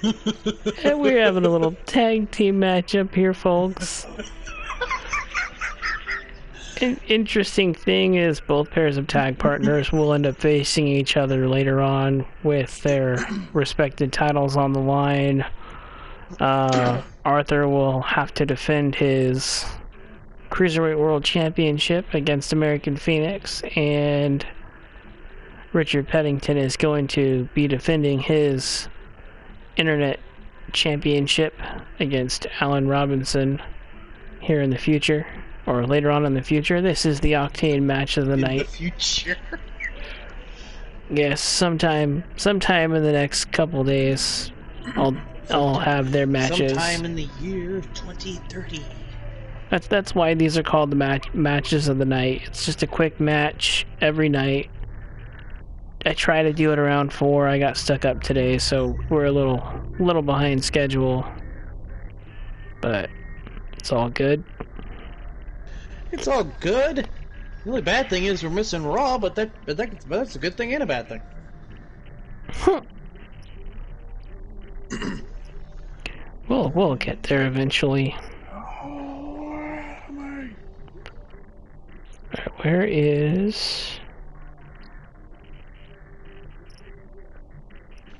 And we're having a little tag team matchup here, folks. An interesting thing is both pairs of tag partners will end up facing each other later on with their respected titles on the line. Arthur will have to defend his Cruiserweight World Championship against American Phoenix, and Richard Peddington is going to be defending his Internet Championship against Allen Robinson here in the future, or later on in the future. This is the Octane match of the night. In the future? Yes, sometime in the next couple days, I'll have their matches. Sometime in the year 2030. That's why these are called the matches of the night. It's just a quick match every night. I try to do it around 4. I got stuck up today, so we're a little behind schedule. But it's all good. It's all good. The only bad thing is we're missing Raw, but that's a good thing and a bad thing. We'll get there eventually. Alright, where is...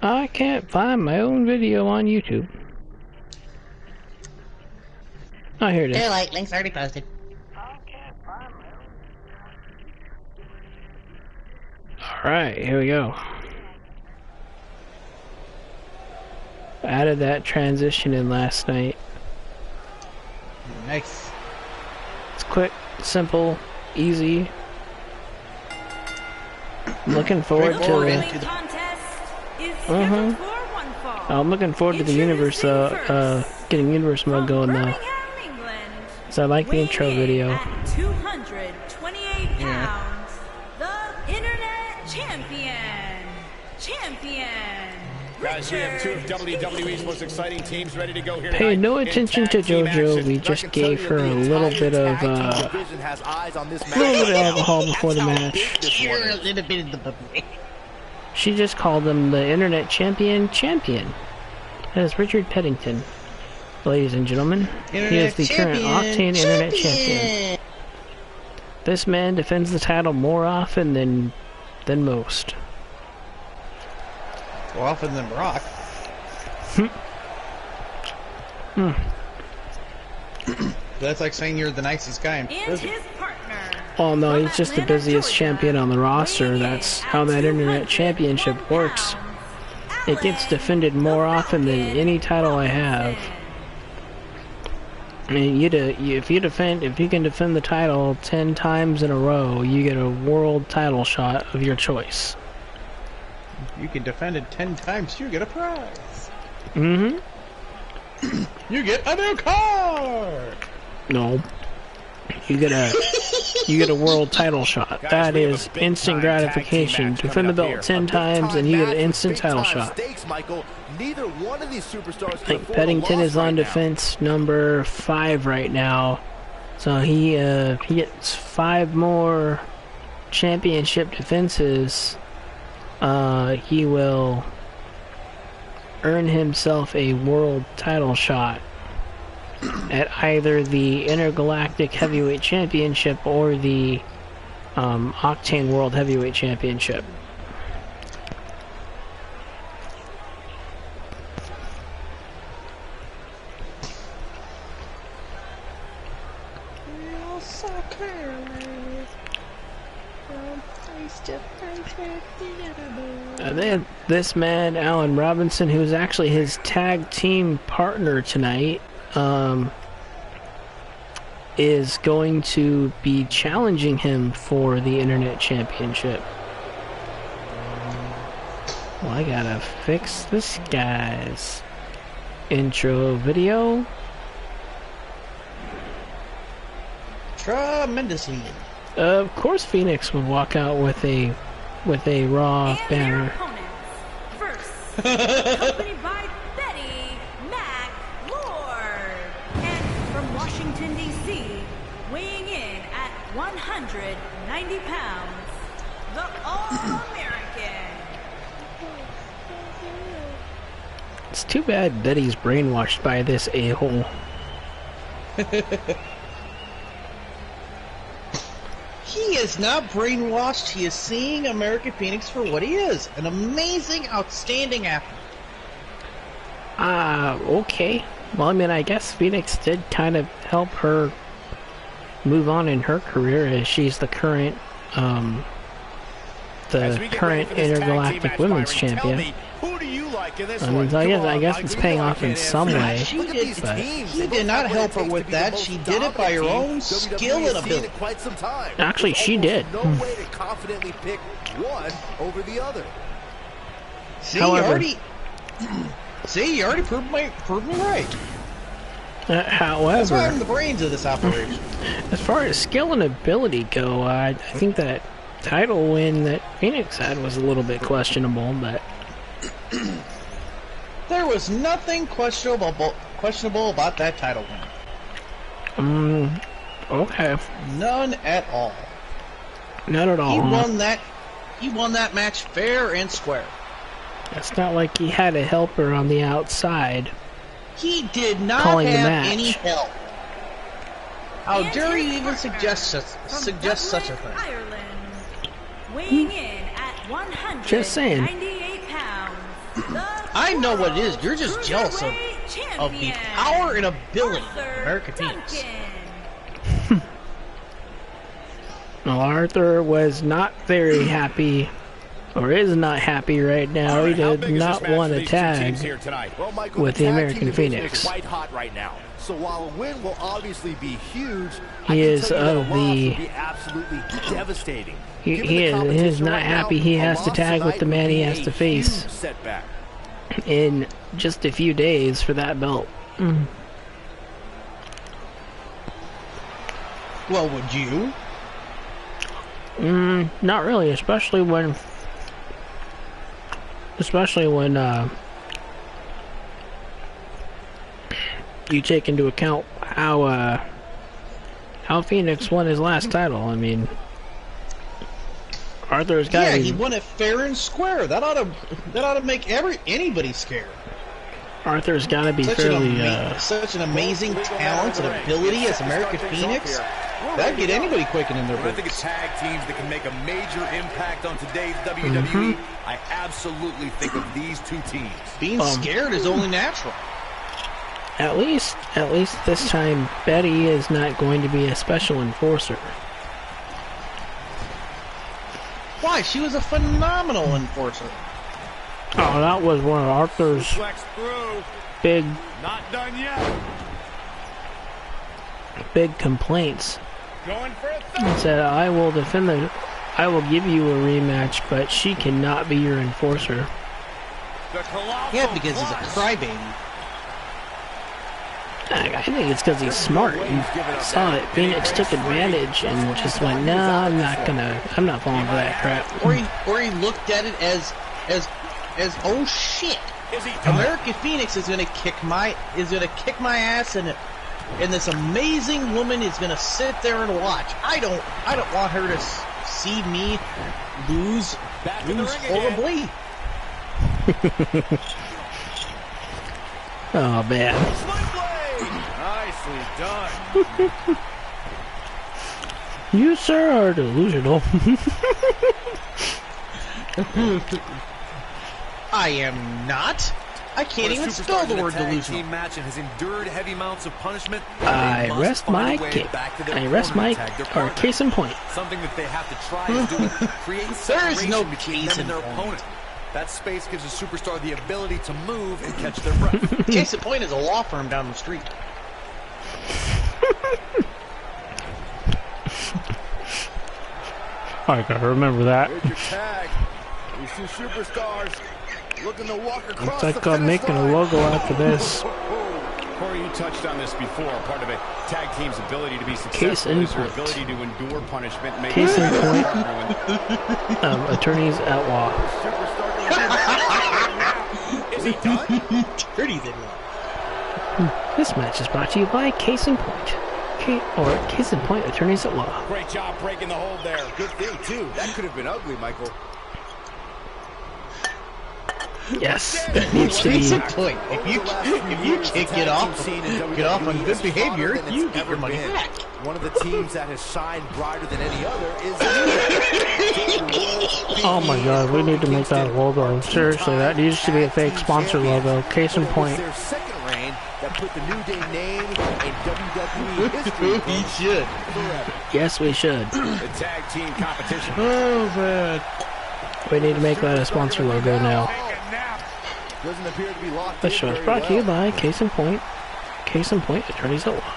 I can't find my own video on YouTube. Oh, here it is. Too late, link's already posted. Alright, here we go. Added that transition in last night. Nice. It's quick, simple, easy. I'm looking forward to I'm looking forward to the universe getting universe mode going though. So I like the intro video. 228 pounds, the Internet Champion. Guys, we have two of WWE's most exciting teams ready to go here. Pay no attention to JoJo. We just gave her a little bit of alcohol before the match. You're a little bit of the bubbly. She just called him the Internet Champion. That is Richard Peddington, ladies and gentlemen. He is the current Octane Internet Champion. This man defends the title more often than most. More often than Brock. That's like saying you're the nicest guy in prison. Oh no, he's just the busiest champion on the roster. That's how that Internet Championship works. It gets defended more often than any title I have. I mean, if you can defend the title 10 times in a row, you get a world title shot of your choice. You can defend it 10 times, you get a prize. Mm-hmm. You get a new car! No. You get a world title shot. That is instant gratification. Defend the belt 10 times and you get an instant title shot. I think Peddington is on defense number 5 right now. So he gets 5 more championship defenses. He will earn himself a world title shot at either the Intergalactic Heavyweight Championship or the Octane World Heavyweight Championship. And then this man, Allen Robinson, who's actually his tag team partner tonight, is going to be challenging him for the Internet Championship. Well, I gotta fix this guy's intro video. Tremendously. Of course Phoenix would walk out with a Raw banner. First, accompanied by Betty McLord. And from Washington, D.C., weighing in at 190 pounds, the All-American. It's too bad Betty's brainwashed by this a-hole. He is not brainwashed. He is seeing American Phoenix for what he is. An amazing, outstanding athlete. Okay. Well, I mean, I guess Phoenix did kind of help her move on in her career, as she's the current, intergalactic women's champion. Who do you like in this I mean, I guess it's paying off in some way. He did not help her with that. She did it by her own skill and ability. Actually, she did. No way to confidently pick one over the other. See, However, you already proved me right. However, That's why I'm the brains of this operation. as far as skill and ability go, I think that title win that Phoenix had was a little bit questionable, but there was nothing questionable about that title win. Okay. None at all. Not at all. He won that match fair and square. It's not like he had a helper on the outside. He did not Calling the have match. any help. How And dare his you even partner suggest from such a Dublin, thing? Ireland, weighing in at 198 Just saying. pounds. the I know what it is. You're just Cruiserweight jealous of the champion, power and ability of Arthur American Phoenix. Duncan. Well, Arthur was not very happy, or is not happy right now. He did not want to tag with the American Phoenix. Quite hot right now. So while a win will obviously be huge, He is of the the. absolutely devastating. He is not happy. He has to tag with the man he has to face Setback. in just a few days for that belt. Well, would you? Not really, especially when you take into account how Phoenix won his last title. I mean, Arthur's got Yeah, he won it fair and square. That ought to make anybody scared. Arthur's got to be Such fairly. such an amazing talent and ability as American Phoenix. That'd get anybody quaking in their When I think of boots. tag teams that can make a major impact on today's WWE, I absolutely think of these two teams. Being scared is only natural. At least this time, Betty is not going to be a special enforcer. Why? She was a phenomenal enforcer. Oh, that was one of Arthur's Flex through. big Not done yet. complaints. Going for a He third. said, I will give you a rematch, but she cannot be your enforcer. The colossal Yeah, because he's a clutch. crybaby. I think it's because he's smart. He saw that Phoenix took advantage and just went, no, I'm not falling for that crap. Or he looked at it as oh shit. Is he done? American Phoenix is gonna kick my ass, and this amazing woman is gonna sit there and watch. I don't want her to see me lose Back in the ring again. horribly. Oh, man. Sling blade. Nicely done. You, sir, are delusional. I am not. I can't even spell the word delusional. Team match and has endured heavy amounts of punishment. I They must rest find my a way case. back to their I rest corner my, to tag their or partner. case in point. Something that they have to try is do it. Create There is no separation between case them and in their point. opponent. That space gives a superstar the ability to move and catch their breath. Case in point is a law firm down the street. I gotta remember that. Here's your tag. These two superstars looking to walk across Looks like the I'm finish making a line. logo after this. Corey, you touched on this before. Part of a tag team's ability to be Case successful in is their point. ability to endure punishment. Maybe Case in point. Partner Attorneys at law. when- Is he done? Dirty they look. This match is brought to you by Case in Point. Case in Point Attorneys at Law. Great job breaking the hold there. Good thing, too. That could have been ugly, Michael. Yes, it needs to Case be. in point, if you can't get off on good behavior, you get your money back. One of the teams that has shined brighter than any other is the Oh my god, we need to make that logo. Seriously, that needs to be a fake sponsor logo. Case in point. Their second reign that put the New Day name in WWE history. We should. Yes, we should. The tag team competition. Oh man. We need to make that a sponsor logo now. Doesn't appear to be locked This in show is very brought to you well. by Case in Point. Case in Point, Attorneys at Law.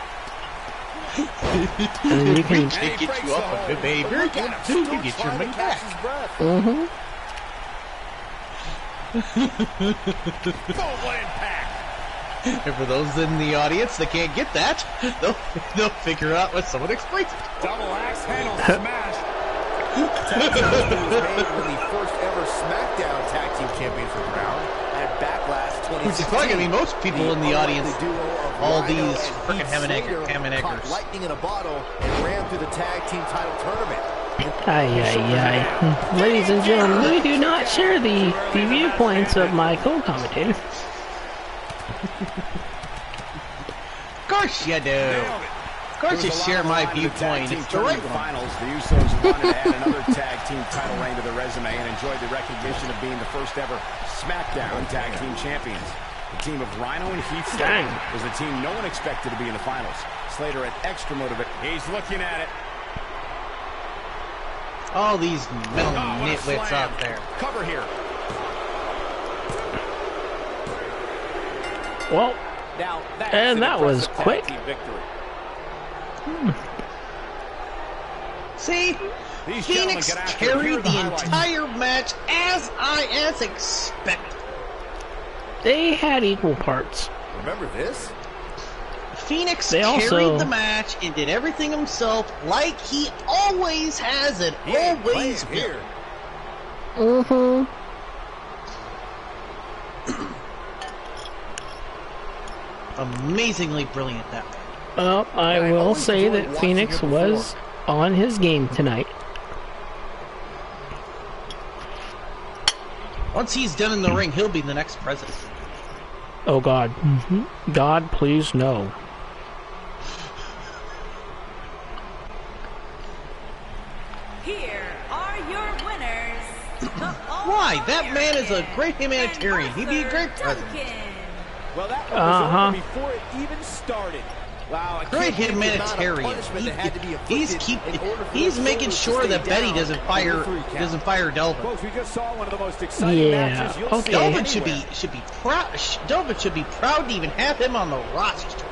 And then you can. They get you up on good behavior, you get your money back. Mm-hmm. Full impact. And for those in the audience that can't get that, they'll figure out when someone explains it. Double axe handle smash. Tag team history was made when the first ever SmackDown Tag Team Champions were crowned at Backlash Which is 2016. funny, I mean, most people in the audience, all Rhino these and frickin' Heath ham and Slater caught eggers. lightning in a bottle and ran through the tag team title tournament. Ay, ay, ay. Ladies and gentlemen, we do not share the viewpoints of my co-commentator. Of course you do. Of course you share my viewpoint. It's the right one. Finals, the Usos wanted to add another tag team title reign to their resume and enjoyed the recognition of being the first ever SmackDown Tag Team Champions. The team of Rhino and Heath Slater was the team no one expected to be in the finals. Slater had extra motivation. He's looking at it. All these metal nitwits out there. Cover here. Well, Now, and that was quick. Victory. See? These Phoenix gentlemen get after it. Here are carried the the highlights. entire match as expected. they had equal parts. Remember this? Phoenix They carried also- the match and did everything himself like he always has and He ain't always playing will. here. Mm-hmm. Amazingly brilliant that way. Well, I I will always say enjoyed that watching Phoenix him was on his game tonight. Once he's done in the ring, he'll be the next president. Oh God. God, please no. Here are your winners. Why? That man is a great humanitarian. He'd be a great president. Well, that one Uh-huh. was over before it even started. Wow, I Great can't believe the amount of humanitarian. punishment that had to be He's inflicted in order for he's the making Soldiers to sure stay that Betty down doesn't in fire the 3 count. doesn't fire Delvin. Folks, we just saw one of the most exciting Yeah, matches you'll okay. see Delvin anywhere. should be proud. Delvin should be proud to even have him on the roster.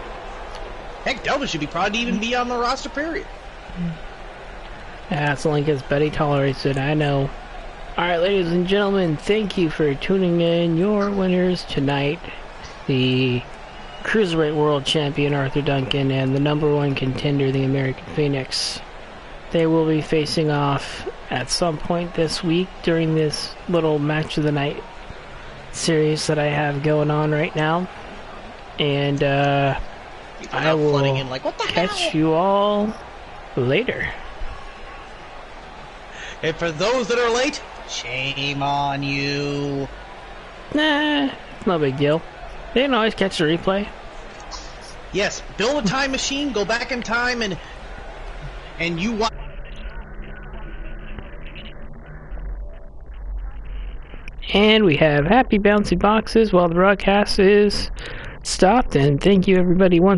Heck, Delvin should be proud to even be on the roster. Period. That's only because Betty tolerates it, I know. Alright, ladies and gentlemen, thank you for tuning in. Your winners tonight, the Cruiserweight World Champion Arthur Duncan and the #1 contender, the American Phoenix. They will be facing off at some point this week during this little match of the night series that I have going on right now. And People I now will flooding in like, what the catch hell? you all later. And for those that are late, shame on you. Nah, it's no big deal. They didn't always catch the replay. Yes, build a time machine, go back in time, and you watch. And we have happy bouncy boxes while the broadcast is stopped. And thank you everybody once